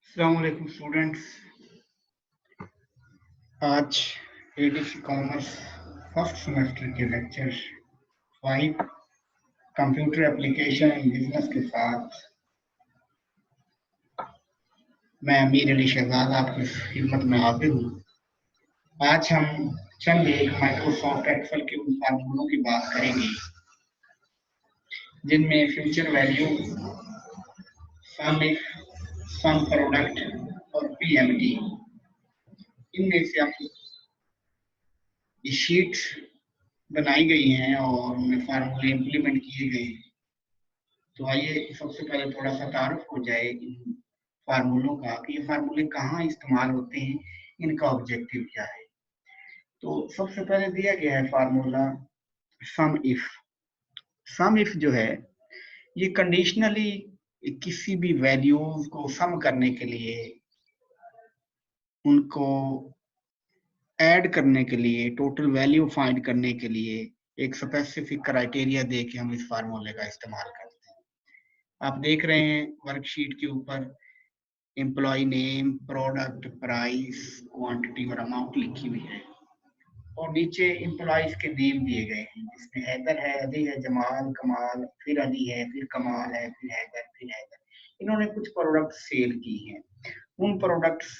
अस्सलाम वालेकुम स्टूडेंट्स। आज एडीसी कॉमर्स फर्स्ट सेमेस्टर के lecture 5 computer application and business के साथ मैं अमीर अली शहजाद आपकी खिदमत में हाजिर हूँ। आज हम चंद एक माइक्रोसॉफ्ट एक्सेल के उन फार्मूलों की बात करेंगे जिनमें future value, sum if, sum product और पीएमटी, इनमें से हम शीट्स बनाई गई हैं और उनमें फार्मूले इम्प्लीमेंट किए गए हैं। तो आइए सबसे पहले थोड़ा सा तारुफ हो जाए इन फार्मूलों का कि ये फार्मूले कहाँ इस्तेमाल होते हैं, इनका ऑब्जेक्टिव क्या है। तो सबसे पहले दिया गया है formula sum if. Sum if जो है ये कंडीशनली किसी भी वैल्यूज को सम करने के लिए, उनको ऐड करने के लिए, टोटल वैल्यू फाइंड करने के लिए एक स्पेसिफिक क्राइटेरिया दे के हम इस फार्मूले का इस्तेमाल करते हैं। आप देख रहे हैं वर्कशीट के ऊपर employ name, product, price, quantity और अमाउंट लिखी हुई है और नीचे एम्प्लॉयज के नेम दिए गए हैं जिसमें हैदर है, अली है, जमाल, कमाल, फिर अली है, फिर कमाल है, फिर हैदर, फिर हैदर। इन्होंने कुछ प्रोडक्ट सेल की हैं। उन प्रोडक्ट्स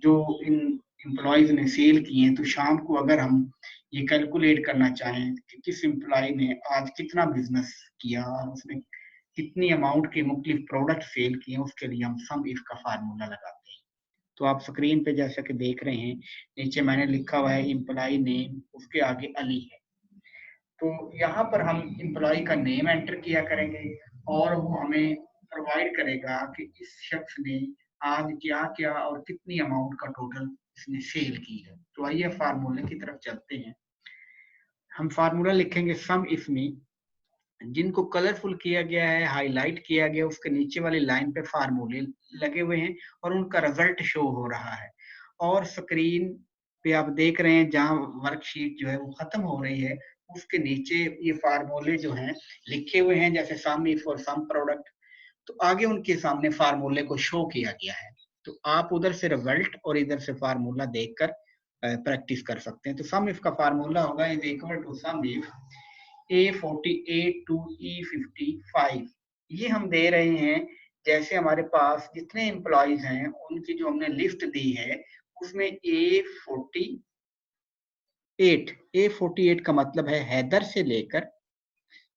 जो इन एम्प्लॉयज ने सेल किए हैं, तो शाम को अगर हम ये कैलकुलेट करना चाहें कि किस एम्प्लॉय ने आज कितना बिजनेस किया और उसने कितनी अमाउंट के मुख्तलिफ प्रोडक्ट सेल किए, उसके लिए हम सम इफ का फार्मूला लगाते हैं। तो आप स्क्रीन पे जैसा कि देख रहे हैं, नीचे मैंने लिखा हुआ है एम्प्लॉय नेम, उसके आगे अली है। तो यहाँ पर हम एम्प्लॉय का नेम एंटर किया करेंगे और वो हमें प्रोवाइड करेगा कि इस शख्स ने आज क्या क्या और कितनी अमाउंट का टोटल इसने सेल की है। तो आइए फार्मूले की तरफ चलते हैं। हम फार्मूला लिखेंगे सम इफ में, जिनको कलरफुल किया गया है, हाईलाइट किया गया, उसके नीचे वाली लाइन पे फार्मूले लगे हुए हैं और उनका रिजल्ट शो हो रहा है। और स्क्रीन पे आप देख रहे हैं जहां वर्कशीट जो है वो खत्म हो रही है, उसके नीचे ये फार्मूले जो हैं लिखे हुए हैं, जैसे सम इफ और सम प्रोडक्ट। तो आगे उनके सामने फार्मूले को शो किया गया है। तो आप उधर से रिजल्ट और इधर से फार्मूला देखकर प्रैक्टिस कर सकते हैं। तो सम इफ का फार्मूला होगा is equal to sum if A48 to E55। ये हम दे रहे हैं जैसे हमारे पास जितने एम्प्लॉयज हैं उनकी जो हमने लिस्ट दी है उसमें A48 का मतलब है हैदर से लेकर,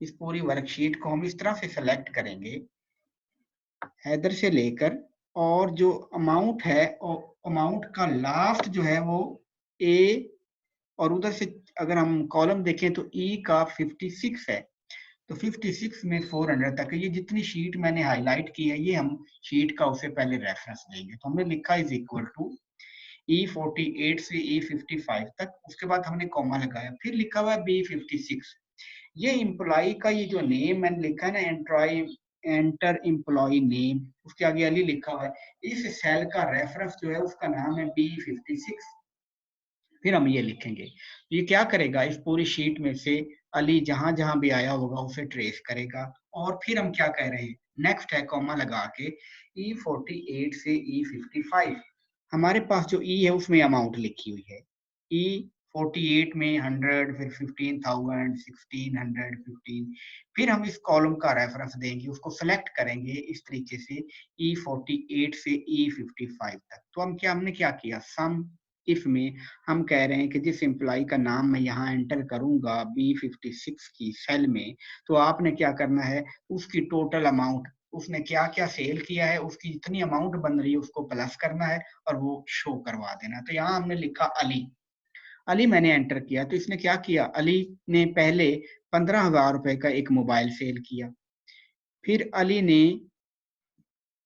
इस पूरी वर्कशीट को हम इस तरह से सेलेक्ट करेंगे, हैदर से लेकर, और जो अमाउंट है अमाउंट का लास्ट जो है वो ए, और उधर से अगर हम कॉलम देखें तो ई का 56 है। तो 56 में 400 तक ये जितनी शीट मैंने हाईलाइट की है, ये हम शीट का उससे पहले रेफरेंस देंगे। तो हमने लिखा इज इक्वल टू E48 से E55 तक, उसके बाद हमने कॉमा लगाया, फिर लिखा हुआ है B56। ये एम्प्लॉय का ये जो नेम मैंने लिखा है ना, एंटर एम्प्लॉय नेम, उसके आगे अली लिखा हुआ है, इस सेल का रेफरेंस जो है उसका नाम है B56। फिर हम ये लिखेंगे, ये क्या करेगा, इस पूरी शीट में से अली जहां जहां भी आया होगा उसे ट्रेस करेगा। और फिर हम क्या कह रहे हैं, नेक्स्ट है कॉमा लगा के E48 से E55। हमारे पास जो ई है उसमें अमाउंट लिखी हुई है, E48 में 100, फिर 15,000, 1600, 15। फिर हम इस कॉलम का रेफरेंस देंगे, उसको सेलेक्ट करेंगे इस तरीके से E48 से E55 तक। तो हमने क्या किया, सम इफ में हम कह रहे हैं कि जिस एम्प्लॉय का नाम मैं यहाँ एंटर करूंगा B56 की सेल में, तो आपने क्या करना है, उसकी टोटल अमाउंट, उसने क्या क्या सेल किया है, उसकी जितनी अमाउंट बन रही है उसको प्लस करना है और वो शो करवा देना। तो यहाँ हमने लिखा अली, अली मैंने एंटर किया, तो इसने क्या किया, अली ने पहले 15,000 रुपए का एक मोबाइल सेल किया, फिर अली ने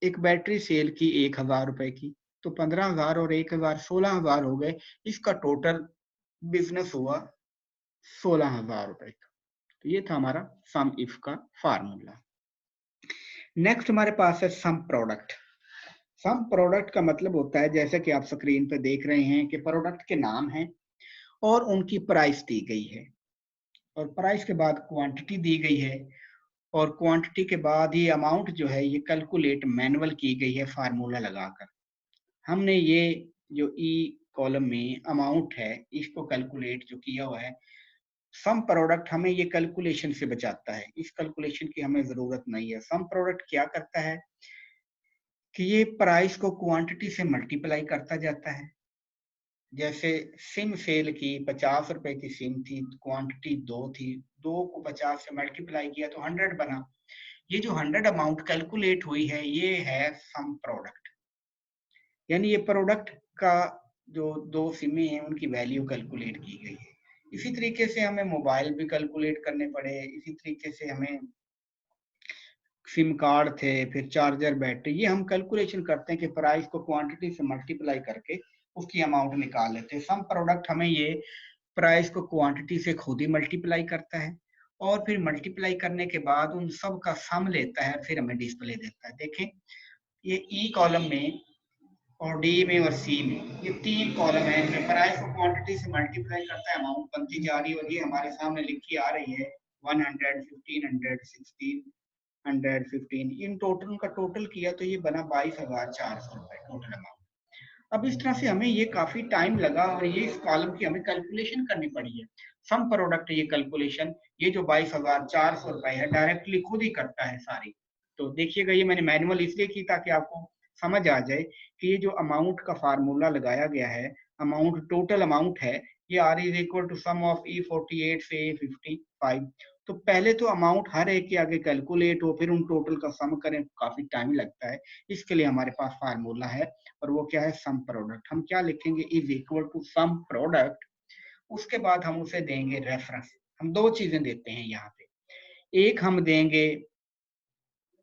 एक बैटरी सेल की 1,000 रुपए की, तो 15,000 और 1,000 16,000 हो गए। इसका टोटल बिजनेस हुआ 16,000 रुपए का। तो ये था हमारा सम इफ का फार्मूला। नेक्स्ट हमारे पास है सम प्रोडक्ट। सम प्रोडक्ट का मतलब होता है, जैसे कि आप स्क्रीन पे देख रहे हैं, कि प्रोडक्ट के नाम है और उनकी प्राइस दी गई है, और प्राइस के बाद क्वांटिटी दी गई है, और क्वांटिटी के बाद ये अमाउंट जो है ये कैलकुलेट मैनुअल की गई है फार्मूला लगाकर। हमने ये जो ई कॉलम में अमाउंट है इसको कैलकुलेट जो किया हुआ है, सम प्रोडक्ट हमें ये कैलकुलेशन से बचाता है, इस कैलकुलेशन की हमें जरूरत नहीं है। सम प्रोडक्ट क्या करता है कि ये प्राइस को क्वांटिटी से मल्टीप्लाई करता जाता है। जैसे सिम सेल की 50 रुपए की सिम थी, क्वांटिटी 2 थी, 2 को 50 से मल्टीप्लाई किया तो 100 बना। ये जो 100 अमाउंट कैलकुलेट हुई है ये है सम प्रोडक्ट, यानी ये प्रोडक्ट का जो 2 सिमें हैं उनकी वैल्यू कैलकुलेट की गई है। इसी तरीके से हमें मोबाइल भी कैलकुलेट करने पड़े, इसी तरीके से हमें सिम कार्ड थे, फिर चार्जर, बैटरी, ये हम कैलकुलेशन करते हैं कि प्राइस को क्वांटिटी से मल्टीप्लाई करके उसकी अमाउंट निकाल लेते हैं। सम प्रोडक्ट हमें ये प्राइस को क्वांटिटी से खुद ही मल्टीप्लाई करता है और फिर मल्टीप्लाई करने के बाद उन सब का सम लेता है, फिर हमें डिस्प्ले देता है। देखें ये ई कॉलम में और डी में और सी में ये 3 कॉलम है, इनमें प्राइस को क्वांटिटी से मल्टीप्लाई करता है, अमाउंट बनती जा रही है और ये हमारे सामने लिखी आ रही है 100, 1500, 1600, 15, इन टोटल का टोटल किया तो ये बना 22,400 रुपए टोटल अमाउंट। अब इस तरह से हमें ये काफी टाइम लगा और ये इस कॉलम की हमें कैलकुलेशन करनी पड़ी है। सम प्रोडक्ट ये कैलकुलेशन ये जो 22,400 रुपए है डायरेक्टली खुद ही करता है सारी। तो देखिएगा ये मैंने मैनुअल इसलिए की ताकि आपको समझ आ जाए कि ये जो अमाउंट का फार्मूला लगाया गया है, अमाउंट टोटल अमाउंट है, ये are is equal to sum of E48 से E55। तो पहले तो अमाउंट हर एक के आगे कैलकुलेट हो, फिर उन टोटल का सम करें, काफी टाइम लगता है। इसके लिए हमारे पास फार्मूला है और वो क्या है, सम प्रोडक्ट। हम क्या लिखेंगे, is equal to sum product, उसके बाद हम उसे देंगे रेफरेंस। हम दो चीजें देते हैं यहाँ पे, एक हम देंगे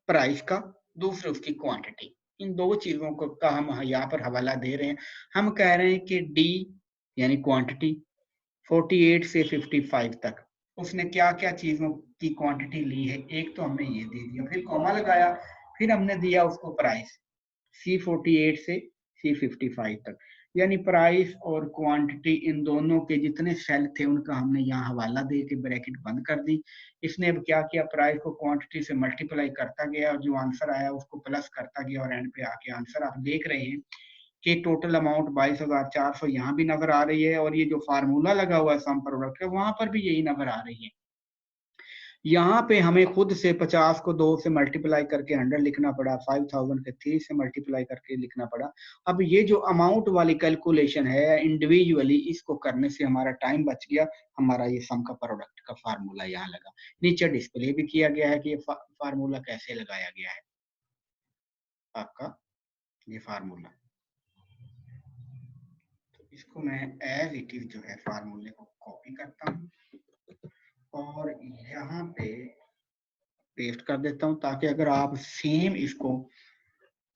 प्राइस का, दूसरे उसकी क्वांटिटी। इन दो चीजों को का हम यहाँ पर हवाला दे रहे हैं। हम कह रहे हैं कि डी यानी क्वांटिटी 48 से 55 तक उसने क्या क्या चीजों की क्वांटिटी ली है, एक तो हमने ये दे दिया, फिर कॉमा लगाया, फिर हमने दिया उसको प्राइस C48 से C55 तक, यानी प्राइस और क्वांटिटी इन दोनों के जितने सेल थे उनका हमने यहाँ हवाला दे के ब्रैकेट बंद कर दी। इसने अब क्या किया, प्राइस को क्वांटिटी से मल्टीप्लाई करता गया और जो आंसर आया उसको प्लस करता गया और एंड पे आके आंसर आप देख रहे हैं कि टोटल अमाउंट 22,400 यहाँ भी नजर आ रही है और ये जो फार्मूला लगा हुआ है सम प्रोडक्ट का वहां पर भी यही नजर आ रही है। यहाँ पे हमें खुद से 50 को 2 से मल्टीप्लाई करके 100 लिखना पड़ा, 5000 के 3 से मल्टीप्लाई करके लिखना पड़ा। अब ये जो अमाउंट वाली कैलकुलेशन है इंडिविजुअली, इसको करने से हमारा टाइम बच गया, हमारा ये सम का प्रोडक्ट का फार्मूला यहाँ लगा। नीचे डिस्प्ले भी किया गया है कि ये फार्मूला कैसे लगाया गया है, आपका ये फार्मूला। तो इसको मैं एज इट इज जो है फार्मूले को कॉपी करता हूँ और यहाँ पे पेस्ट कर देता हूँ ताकि अगर आप सेम इसको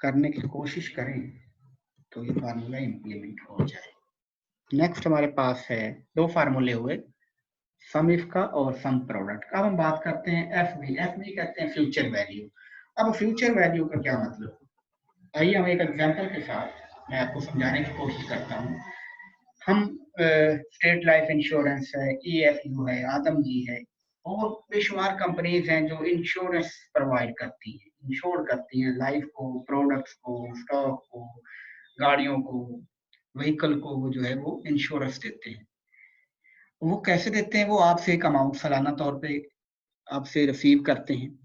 करने की कोशिश करें तो ये फार्मूला इम्प्लीमेंट हो जाए। नेक्स्ट हमारे पास है दो फार्मूले हुए, सम इफ का और सम प्रोडक्ट का। अब हम बात करते हैं एफवी। एफवी कहते हैं फ्यूचर वैल्यू। अब फ्यूचर वैल्यू का क्या मतलब, आइए हम एक एग्जांपल के साथ मैं आपको समझाने की कोशिश करता हूँ। हम स्टेट लाइफ इंश्योरेंस है, EFU है, आदम जी है और बेशुमार कंपनीज हैं जो इंश्योरेंस प्रोवाइड करती हैं, इंश्योर करती हैं लाइफ को, प्रोडक्ट्स को, स्टॉक को, गाड़ियों को, व्हीकल को, वो जो है वो इंश्योरेंस देते हैं। वो कैसे देते हैं, वो आपसे एक अमाउंट सालाना तौर पे आपसे रिसीव करते हैं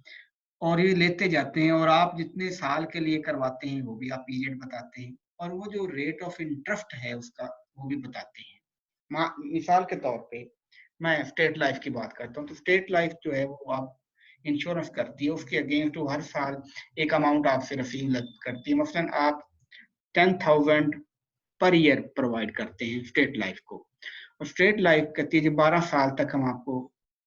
और ये लेते जाते हैं और आप जितने साल के लिए करवाते हैं वो भी आप पीरियड बताते हैं और वो जो रेट ऑफ इंटरेस्ट है उसका वो भी बताते हैं। मिसाल के तौर पे मैं स्टेट लाइफ की बात करता हूँ, तो स्टेट लाइफ जो है वो आप इंश्योरेंस करती है, उसके अगेंस्ट वो हर साल एक अमाउंट आपसे रिसीव करती है। मसलन आप 10,000 पर ईयर प्रोवाइड करते हैं स्टेट लाइफ को और स्टेट लाइफ कहती है कि 12 साल तक हम आपको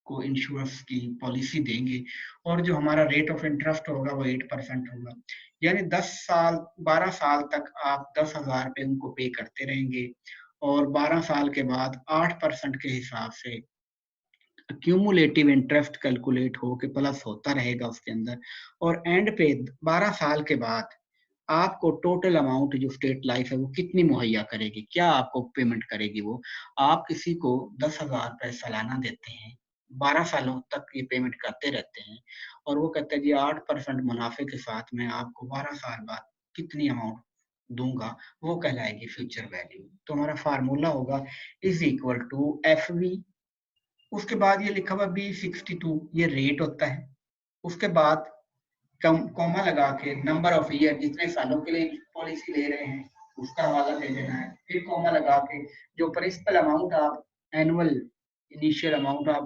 को इंश्योरेंस की पॉलिसी देंगे और जो हमारा रेट ऑफ इंटरेस्ट होगा वो 8% होगा, यानी 10 साल 12 साल तक आप 10,000 रुपये उनको पे करते रहेंगे और 12 साल के बाद 8% के हिसाब से क्यूमुलेटिव इंटरेस्ट कैलकुलेट हो के प्लस होता रहेगा उसके अंदर और एंड पे 12 साल के बाद आपको टोटल अमाउंट जो स्टेट लाइफ है वो कितनी मुहैया करेगी, क्या आपको पेमेंट करेगी। वो आप किसी को 10,000 रुपये सालाना देते हैं, 12 सालों तक ये पेमेंट करते रहते हैं और वो कहते हैं जी 8% मुनाफे के साथ में आपको 12 साल बाद कितनी अमाउंट दूंगा वो कहलाएगी फ्यूचर वैल्यू। तो हमारा फार्मूला होगा is equal to F V, उसके बाद ये लिखा हुआ B62 ये रेट होता है, उसके बाद कॉमा लगा के नंबर ऑफ ईयर जितने सालों के लिए पॉलिसी ले रहे हैं उसका हवाला दे देना है, फिर कॉमा लगा के जो प्रिंसिपल अमाउंट आप एनुअल इनिशियल अमाउंट आप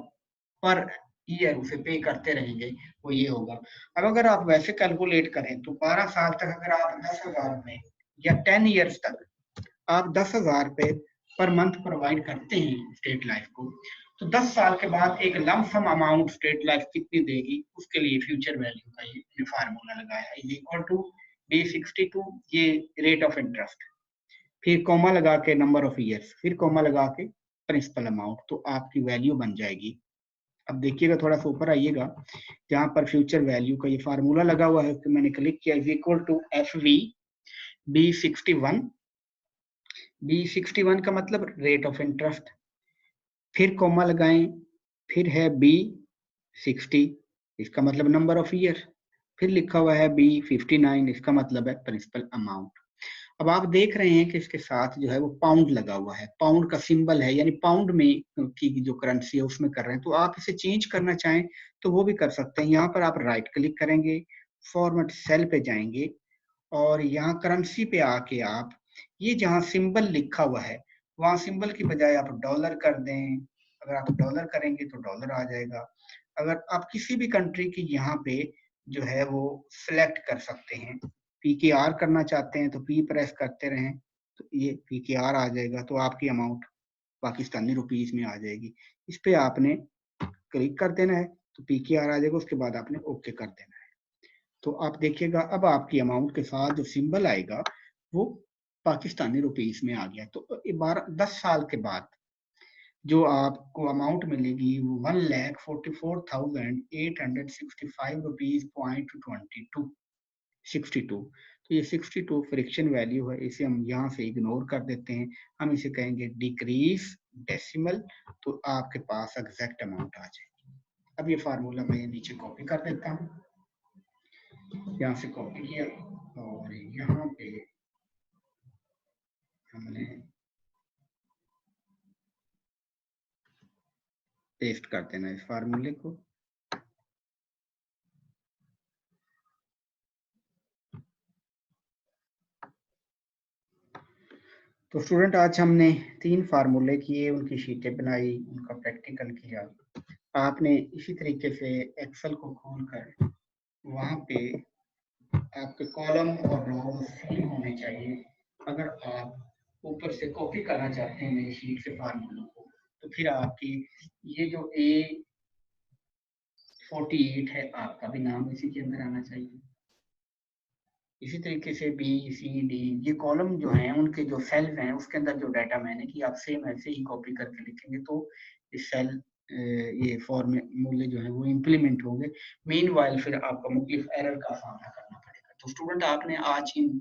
पर ईयर उसे पे करते रहेंगे वो ये होगा। अब अगर आप वैसे कैलकुलेट करें तो 12 साल तक अगर आप 10,000 में या 10 ईयर्स तक आप 10,000 पे पर मंथ प्रोवाइड करते हैं स्टेट लाइफ को, तो 10 साल के बाद एक लमसम अमाउंट स्टेट लाइफ कितनी देगी उसके लिए फ्यूचर वैल्यू का ये फार्मूला लगाया है, इज इक्वल टू B62 ये रेट ऑफ इंटरेस्ट, फिर कॉमा लगा के नंबर ऑफ ईयर्स, फिर कॉमा लगा के प्रिंसिपल अमाउंट, तो आपकी वैल्यू बन जाएगी। अब देखिएगा थोड़ा सा ऊपर आइएगा जहां पर फ्यूचर वैल्यू का ये फार्मूला लगा हुआ है, तो मैंने क्लिक किया is equal to FV B61, B61 का मतलब रेट ऑफ इंटरेस्ट, फिर कॉमा लगाएं, फिर है B60 इसका मतलब नंबर ऑफ ईयर, फिर लिखा हुआ है B59 इसका मतलब है प्रिंसिपल अमाउंट। अब आप देख रहे हैं कि इसके साथ जो है वो पाउंड लगा हुआ है, पाउंड का सिंबल है, यानी पाउंड में की जो करेंसी है उसमें कर रहे हैं, तो आप इसे चेंज करना चाहें तो वो भी कर सकते हैं। यहाँ पर आप राइट क्लिक करेंगे, फॉर्मेट सेल पे जाएंगे और यहाँ करेंसी पे आके आप ये जहाँ सिंबल लिखा हुआ है वहां सिंबल की बजाय आप डॉलर कर दें, अगर आप डॉलर करेंगे तो डॉलर आ जाएगा। अगर आप किसी भी कंट्री की यहाँ पे जो है वो सिलेक्ट कर सकते हैं, PKR करना चाहते हैं तो P प्रेस करते रहें तो ये PKR आ जाएगा, तो आपकी अमाउंट पाकिस्तानी रुपीज में आ जाएगी। इस पे आपने क्लिक कर देना है तो PKR आ जाएगा, उसके बाद आपने ओके कर देना है। तो आप देखिएगा अब आपकी अमाउंट के साथ जो सिंबल आएगा वो पाकिस्तानी रुपीस में आ गया। तो 10 साल के बाद जो आपको अमाउंट मिलेगी वो 1,44,865 रुपीज .22 तो ये 62 फ्रिक्शन वैल्यू है, इसे हम यहाँ से इग्नोर कर देते हैं, हम इसे कहेंगे डिक्रीज डेसिमल, तो आपके पास एग्जैक्ट अमाउंट आ जाएगी। अब ये फार्मूला मैं नीचे कॉपी कर देता हूँ, यहाँ से कॉपी किया और यहाँ पे हमने पेस्ट कर देना इस फार्मूले को। तो स्टूडेंट आज हमने 3 फार्मूले किए, उनकी शीटें बनाई, उनका प्रैक्टिकल किया। आपने इसी तरीके से एक्सेल को खोलकर वहां पे आपके कॉलम और रो सेम होने चाहिए। अगर आप ऊपर से कॉपी करना चाहते हैं मेरी शीट से फार्मूलों को, तो फिर आपकी ये जो A48 है आपका भी नाम इसी के अंदर आना चाहिए। इसी तरीके से B, C, D ये कॉलम जो हैं उनके जो सेल्स हैं उसके अंदर जो डाटा मैंने किया आप सेम ऐसे ही कॉपी करके लिखेंगे तो इस सेल ये फॉर्मूले जो है वो इम्प्लीमेंट होंगे। मीनवाइल फिर आपको मुख्तलिफ एरर का सामना करना पड़ेगा। तो स्टूडेंट आपने आज इन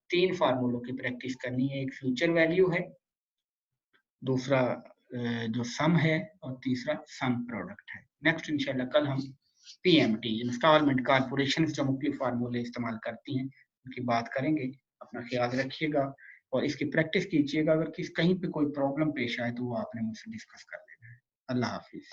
3 फार्मूलों की प्रैक्टिस करनी है, एक फ्यूचर वैल्यू है, दूसरा जो सम है और तीसरा सम प्रोडक्ट है। नेक्स्ट इंशाल्लाह कल हम PMT इंस्टॉलमेंट कारपोरेशन जो मुख्तलिफ फार्मूले इस्तेमाल करती हैं उनकी बात करेंगे। अपना ख्याल रखिएगा और इसकी प्रैक्टिस कीजिएगा। अगर कहीं पे कोई प्रॉब्लम पेश आए तो वो आपने मुझसे डिस्कस कर लेना है। अल्लाह हाफिज।